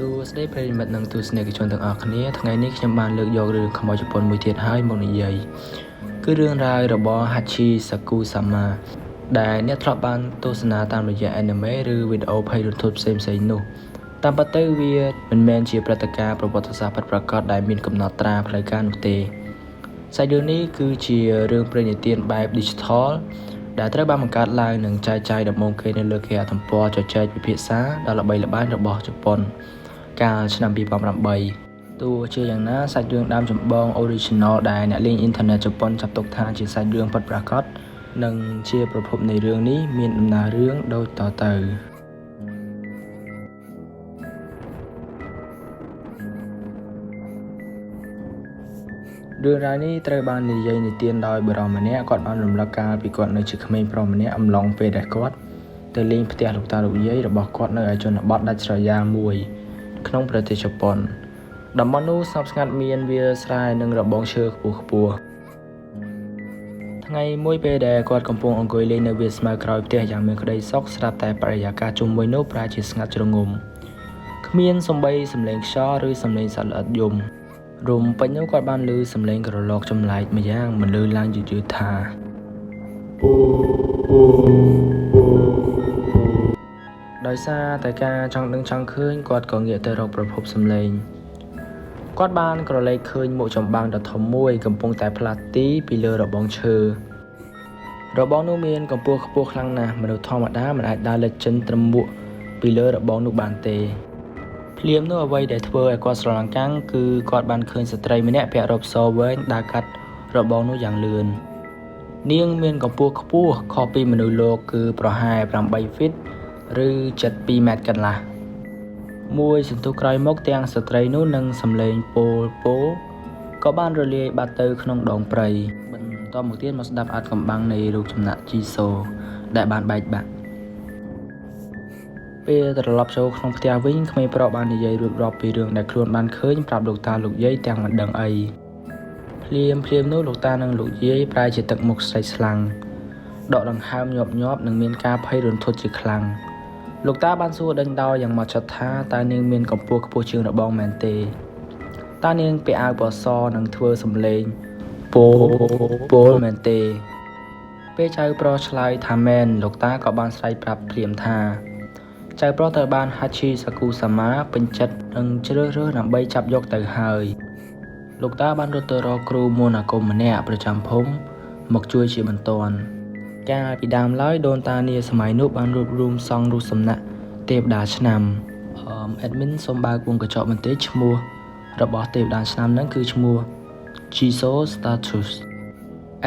សួស្តីប្រិយមិត្តនិងទស្សនិកជនទាំងអស់គ្នាថ្ងៃនេះខ្ញុំបានលើកយករឿងខ្មោចជប៉ុនមួយទៀតហើយមកនិយាយគឺរឿងរ៉ាវរបស់ Hachi Sakusama ដែលអ្នកធ្លាប់បានទស្សនាតាមរយៈ anime ឬវីដេអូភ័យរន្ធត់ផ្សេងៗនោះតាមពិតទៅវាមិនមែនជាព្រឹត្តិការណ៍ប្រវត្តិសាស្ត្រពិតប្រាកដដែលមានកំណត់ត្រាផ្លូវការនោះទេសាច់រឿងនេះគឺជារឿងព្រេងនិទានបែប digital ដែលត្រូវបានបង្កើតឡើងនិងចែកចាយដំបូងគេនៅលើគេហទំព័រជជែកពិភាក្សាដ៏ល្បីល្បាញរបស់ជប៉ុនកាលឆ្នាំ2008ទោះជាយ៉ាងណាសាច់រឿងដើមចម្បង original ដែលអ្នកលេងអ៊ីនធឺណិតជប៉ុនចាត់ទុកថាជាសាច់រឿងពិតប្រាកដនិងជាប្រភពនៃរឿងនេះមានដំណើររឿងដូចតទៅរឿងរ៉ាវនេះត្រូវបាននិយាយនិទានដោយបុរសម្នាក់គាត់បានរំលឹកកាលពីគាត់នៅជាក្មេងប្រុសម្នាក់អំឡុងពេលដែលគាត់ទៅលេងផ្ទះលោកតាលោកយាយរបស់គាត់នៅឯជនបទដាច់ស្រយាលមួយក្នុងប្រទេសជប៉ុនតំបន់នោះស្ងប់ស្ងាត់មានវាលស្រែនិងរបងឈើខ្ពស់ថ្ងៃមួយពេលដែលគាត់កំពុងអង្គុយលេងនៅវាលស្មៅក្រោយផ្ទះយ៉ាងមានក្តីសុខស្រាប់តែបរិយាកាសជុំវិញនោះប្រែជាស្ងាត់ជ្រងំគ្មានសំឡេងខ្យល់ឬសំឡេងសត្វល្អិតយំរំពេញនោះគាត់បានឮសំឡេងក្រឡកចម្លែកម្យ៉ាងមិនលឺឡើងយឺតៗថាដោយសារតែការចង់ដឹងចង់ឃើញគាត់ក៏ងាកទៅរកប្រភពសំឡេងគាត់បានក្រឡេកឃើញមុខចម្បាំងដ៏ធំមួយកំពុងតែផ្លាស់ទីពីលើរបងឈើរបងនោះមានកម្ពស់ខ្ពស់ខ្លាំងណាស់មនុស្សធម្មតាមិនអាចដើរលេចចេញត្រឹមមុខពីលើរបងនោះបានទេភ្លាមនោះអ្វីដែលធ្វើឲ្យគាត់ស្រឡាំងកាំងគឺគាត់បានឃើញស្ត្រីម្នាក់ពាក់រ៉ូបសវែងដើរកាត់របងនោះយ៉ាងលឿននាងមានកម្ពស់ខ្ពស់ខុសពីមនុស្សលោកគឺប្រហែល8 feet ឬ7 ម៉ែត្រកន្លះមួយសន្ទុះក្រោយមកទាំងស្ត្រីនោះនិងសំឡេងពោលក៏បានរលាយបាត់ទៅក្នុងដងព្រៃបន្តមកទៀតមកស្ដាប់អាថ៌កំបាំងនៃរូបចម្លាក់ជីសូដែលបានបែកបាក់ពេលត្រឡប់ចូលក្នុងផ្ទះវិញក្មេងប្រុសបាននិយាយរៀបរាប់ពីរឿងដែលខ្លួនបានឃើញប្រាប់លោកតាលោកយាយទាំងមិនដឹងអីភ្លាមនោះលោកតានិងលោកយាយប្រែជាទឹកមុខស្រេកស្លាំងដកដង្ហើមញាប់និងមានការភ័យរន្ធត់ជាខ្លាំងលោកតាបានសួរដេញដោលយ៉ាងមកចិត្តថាតើនាងមានកម្ពស់ខ្ពស់ជាងរបងមែនទេតើនាងពាក់អាវពណ៌សនិងធ្វើសំឡេងពោលមែនទេពេលចៅប្រុសឆ្លើយថាមែនលោកតាក៏បានស្រែកប្រាប់ភ្លាមថាចៅប្រុសត្រូវបាន Hachi Sakusama ពេញចិត្តនិងជ្រើសរើសដើម្បីចាប់យកទៅហើយលោកតាបានរត់ទៅរកគ្រូមន្តអាគមម្នាក់ប្រចាំភូមិមកជួយជាបន្ទាន់កាលពីដើមឡើយដូនតានាសម័យនោះបានរួបរวมសង់រូបសំណាកទេវតាឆ្នាំadmin សូមបើកវងកញ្ចក់បន្តិចឈ្មោះរបស់ទេវតាឆ្នាំហ្នឹងគឺឈ្មោះ Jiso Status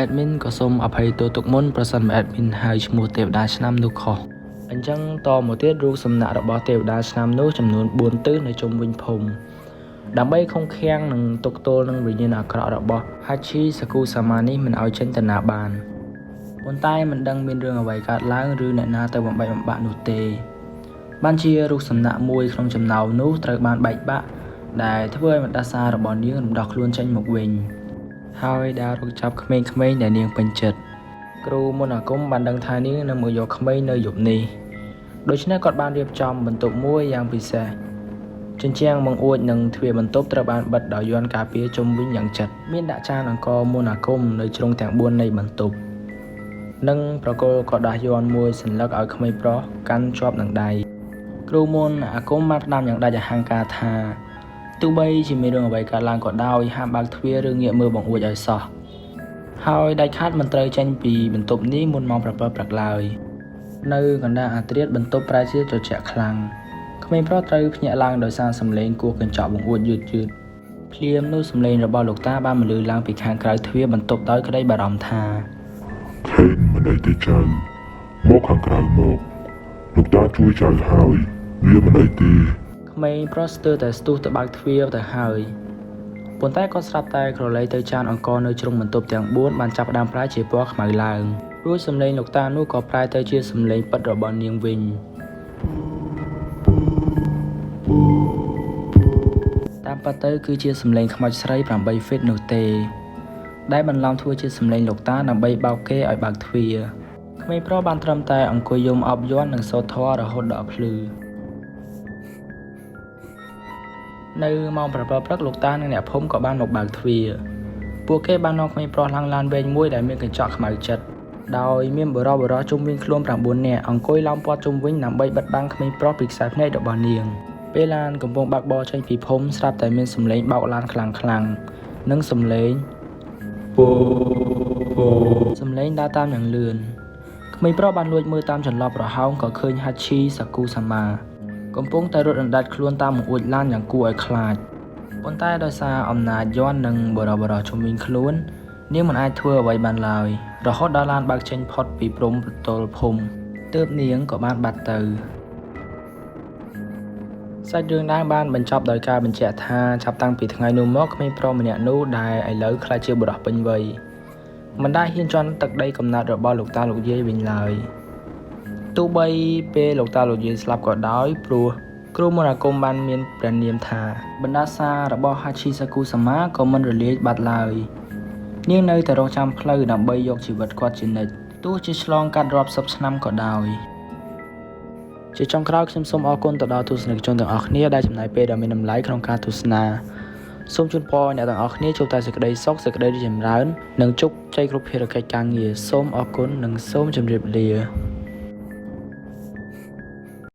admin ក៏សូមអភ័យទោសទុកមុនប្រសិនបើ admin ហៅឈ្មោះទេវតាឆ្នាំនោះខុសអញ្ចឹងតមកទៀតរូបសំណាករបស់ទេវតាឆ្នាំនោះចំនួន4ទិសនៅជុំវិញភូមិដើម្បីខំខាំងនិងទប់ទល់នឹងវិញ្ញាណអាក្រក់របស់ Hachi Sakusama នេះមិនឲ្យចេញទៅណាបានប៉ុន្តែមិនដឹងមានរឿងអ្វីកើតឡើងឬអ្នកណាទៅបំបែកបំបាក់នោះទេបានជារូបសំណាកមួយក្នុងចំណោមនោះត្រូវបានបែកបាក់ដែលធ្វើឲ្យម្ដាសារបស់នាងរំដោះខ្លួនចេញមកវិញហើយដើររកចាប់ក្មេងៗដែលនាងពេញចិត្តគ្រូមន្តអាគមបានដឹងថានាងនឹងមកយកក្មេងនៅយប់នេះដូច្នេះគាត់បានរៀបចំបន្ទប់មួយយ៉ាងពិសេសជញ្ជាំងបង្អួចនិងទ្វារបន្ទប់ត្រូវបានបិទដោយយ័ន្តការពារជុំវិញយ៉ាងជិតមានដាក់ចានអង្ករមន្តអាគមនៅជ្រុងទាំង4នៃបន្ទប់និងប្រគល់ក៏ដាស់យ័ន្តមួយសន្លឹកឲ្យក្មេងប្រុសកាន់ជាប់នឹងដៃគ្រូមន្តអាគមបានផ្ដាំយ៉ាងដាច់អហង្ការថាទោះបីជាមានរឿងអ្វីកើតឡើងក៏ដោយហាមបើកទ្វារឬងាកមើលបង្អួចឲ្យសោះហើយដាច់ខាតមិនត្រូវចេញពីបន្ទប់នេះមុនម៉ោង7ព្រឹកឡើយនៅកណ្ដាលអាធ្រាត្របន្ទប់ប្រែជាត្រជាក់ខ្លាំងក្មេងប្រុសត្រូវភ្ញាក់ឡើងដោយសារសំឡេងគោះកញ្ចក់បង្អួចយឺតភ្លាមនោះសំឡេងរបស់លោកតាបានបន្លឺឡើងពីខាងក្រៅទ្វារបន្ទប់ដោយក្តីបារម្ភថាឃើញមិនអីទេចៅមកខាងក្រៅមកលោកតាជួយចៅហើយវាមិនអីទេក្មេងប្រុសស្ទើរតែស្ទុះទៅបើកទ្វារទៅហើយប៉ុន្តែគាត់ស្រាប់តែក្រឡេកទៅចានអង្គរនៅជ្រុងបន្ទប់ទាំង4បានចាប់ផ្ដើមប្រែជាពណ៌ខ្មៅឡើងរួចសំឡេងលោកតានោះក៏ប្រែទៅជាសំឡេងពិតរបស់នាងវិញតាមពិតទៅគឺជាសំឡេងខ្មោចស្រី8 feet នោះទេដែលបន្លំធ្វើជាសំឡេងលោកតាដើម្បីបោកគេឲ្យបើកទ្វារក្មេងប្រុសបានត្រឹមតែអង្គុយយំអបយ័ន្តនិងសូត្រធម៌រហូតដល់ភ្លឺ នៅម៉ោង7ព្រឹកលោកតានិងអ្នកភូមិក៏បានមកបើកទ្វារពួកគេបាននាំក្មេងប្រុសឡើងឡានវែងមួយដែលមានកញ្ចក់ខ្មៅជិតដោយមានបរិបរជុំវិញខ្លួន9នាក់អង្គុយឡោមព័ទ្ធជុំវិញដើម្បីបិទបាំងក្មេងប្រុសពីខ្សែភ្នែករបស់នាងពេលឡានកំពុងបើកបរចេញពីភូមិស្រាប់តែមានសំឡេងបោកឡានខ្លាំងៗនិងសំឡេងសំឡេងដើរតាមយ៉ាងលឿនក្មេងប្រុសបានលួចមើលតាមចន្លោះប្រហោងក៏ឃើញហាឈីសាគូសាម៉ាកំពុងតែរត់អណ្ដែតខ្លួនតាមបង្អួចឡានយ៉ាងគួរឲ្យខ្លាចប៉ុន្តែដោយសារអំណាចយ័ន្តនិងបរិបរជុំវិញខ្លួននាងមិនអាចធ្វើអ្វីបានឡើយរហូតដល់ឡានបើកចេញផុតពីព្រំប្រទល់ភូមិទើបនាងក៏បានបាត់ទៅសាច់រឿងដែរបានបញ្ចប់ដោយការបញ្ជាក់ថាចាប់តាំងពីថ្ងៃនោះមកក្មេងប្រុសម្នាក់នោះដែលឥឡូវក្លាយជាបុរសពេញវ័យមិនដែលហ៊ានជន់ទឹកដីកំណើតរបស់លោកតាលោកយាយវិញឡើយទោះបីពេលលោកតាលោកយាយស្លាប់ក៏ដោយព្រោះគ្រូមន្តអាគមបានមានព្រះនាមថាបណ្ដាសារបស់ហាឈីសាគូសាម៉ាក៏មិនរលាយបាត់ឡើយនាងនៅតែរងចាំផ្លូវដើម្បីយកជីវិតគាត់ជានិច្ចទោះជាឆ្លងកាត់រាប់សិបឆ្នាំក៏ដោយជាចុងក្រោយខ្ញុំសូមអរគុណទៅដល់ទស្សនិកជនទាំងអស់គ្នាដែលចំណាយពេលដ៏មានតម្លៃក្នុងការទស្សនាសូមជូនពរអ្នកទាំងអស់គ្នាជួបតែសេចក្តីសុខសេចក្តីរីកចម្រើននិងជោគជ័យគ្រប់ភារកិច្ចការងារសូមអរគុណនិងសូមជម្រាបលា